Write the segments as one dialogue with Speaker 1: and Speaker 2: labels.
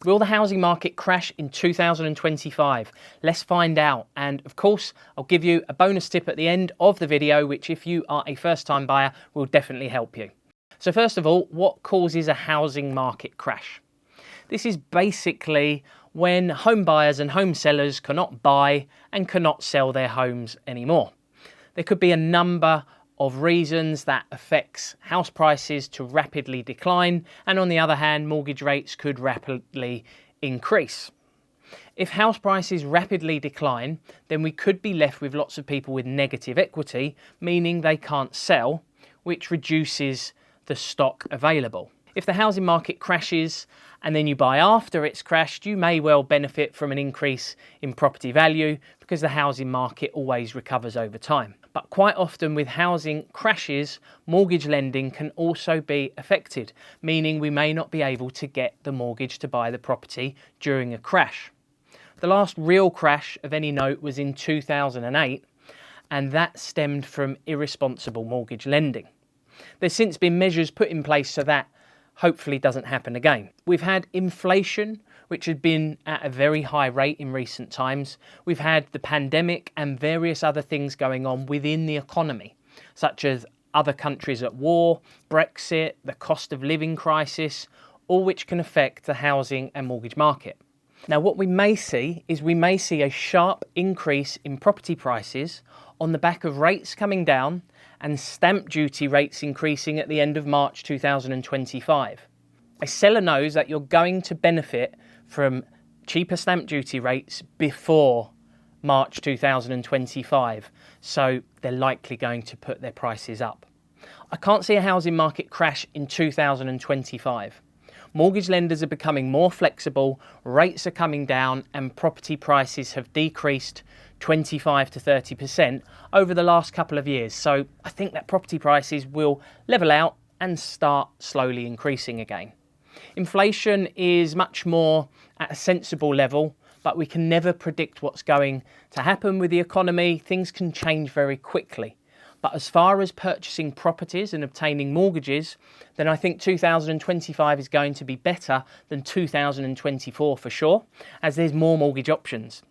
Speaker 1: Will the housing market crash in 2025? Let's find out. And of course, I'll give you a bonus tip at the end of the video, which if you are a first-time buyer, will definitely help you. So first of all, what causes a housing market crash? This is basically when home buyers and home sellers cannot buy and cannot sell their homes anymore. There could be a number of reasons that affects house prices to rapidly decline, and on the other hand, mortgage rates could rapidly increase. If house prices rapidly decline, then we could be left with lots of people with negative equity, meaning they can't sell, which reduces the stock available. If the housing market crashes and then you buy after it's crashed, you may well benefit from an increase in property value because the housing market always recovers over time. But quite often with housing crashes, mortgage lending can also be affected, meaning we may not be able to get the mortgage to buy the property during a crash. The last real crash of any note was in 2008, and that stemmed from irresponsible mortgage lending. There's since been measures put in place so that hopefully doesn't happen again. We've had inflation, which has been at a very high rate in recent times. We've had the pandemic and various other things going on within the economy, such as other countries at war, Brexit, the cost of living crisis, all which can affect the housing and mortgage market. Now, what we may see is a sharp increase in property prices on the back of rates coming down and stamp duty rates increasing at the end of March 2025. A seller knows that you're going to benefit from cheaper stamp duty rates before March 2025, so they're likely going to put their prices up. I can't see a housing market crash in 2025. Mortgage lenders are becoming more flexible, rates are coming down, and property prices have decreased 25 to 30% over the last couple of years. So I think that property prices will level out and start slowly increasing again. Inflation is much more at a sensible level, but we can never predict what's going to happen with the economy. Things can change very quickly. But as far as purchasing properties and obtaining mortgages, then I think 2025 is going to be better than 2024 for sure, as there's more mortgage options.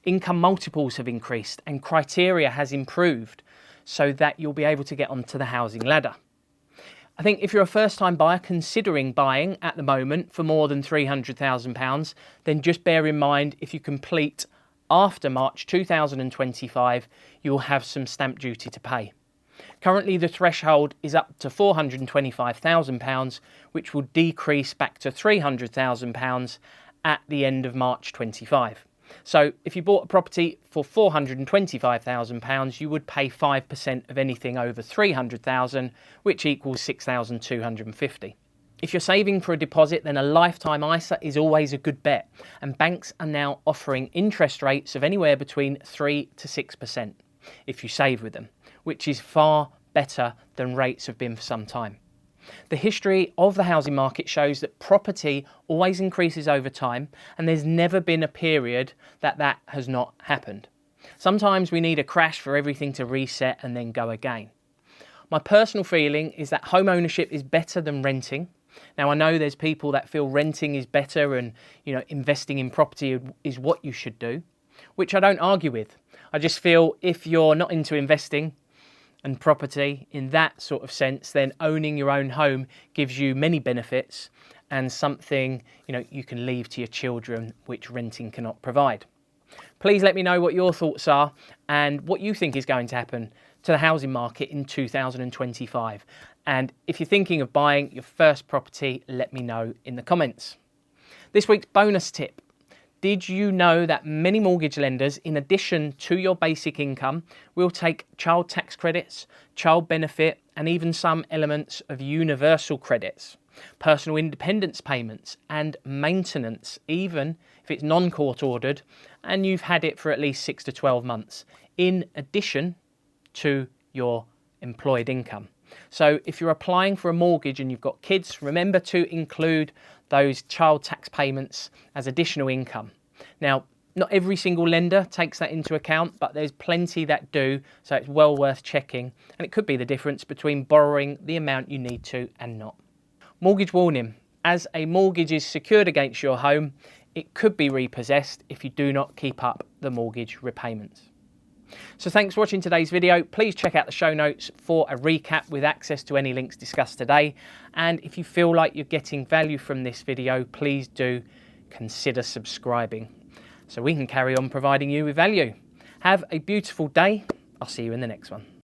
Speaker 1: Income multiples have increased and criteria has improved so that you'll be able to get onto the housing ladder. I think if you're a first-time buyer considering buying at the moment for more than £300,000, then just bear in mind if you complete after March 2025, you will have some stamp duty to pay. Currently, the threshold is up to £425,000, which will decrease back to £300,000 at the end of March 25. So if you bought a property for £425,000, you would pay 5% of anything over £300,000, which equals £6,250. If you're saving for a deposit, then a lifetime ISA is always a good bet, and banks are now offering interest rates of anywhere between 3 to 6% if you save with them, which is far better than rates have been for some time. The history of the housing market shows that property always increases over time, and there's never been a period that has not happened. Sometimes we need a crash for everything to reset and then go again. My personal feeling is that home ownership is better than renting. Now, I know there's people that feel renting is better and, investing in property is what you should do, which I don't argue with. I just feel if you're not into investing and property in that sort of sense, then owning your own home gives you many benefits and something, you can leave to your children, which renting cannot provide. Please let me know what your thoughts are and what you think is going to happen to the housing market in 2025. And if you're thinking of buying your first property, let me know in the comments. This week's bonus tip. Did you know that many mortgage lenders, in addition to your basic income, will take child tax credits, child benefit, and even some elements of universal credits, personal independence payments, and maintenance, even if it's non-court ordered, and you've had it for at least 6 to 12 months, in addition to your employed income. So if you're applying for a mortgage and you've got kids, remember to include those child tax payments as additional income. Now, not every single lender takes that into account, but there's plenty that do, so it's well worth checking. And it could be the difference between borrowing the amount you need to and not. Mortgage warning. As a mortgage is secured against your home, it could be repossessed if you do not keep up the mortgage repayments. So thanks for watching today's video. Please check out the show notes for a recap with access to any links discussed today. And if you feel like you're getting value from this video, please do consider subscribing so we can carry on providing you with value. Have a beautiful day. I'll see you in the next one.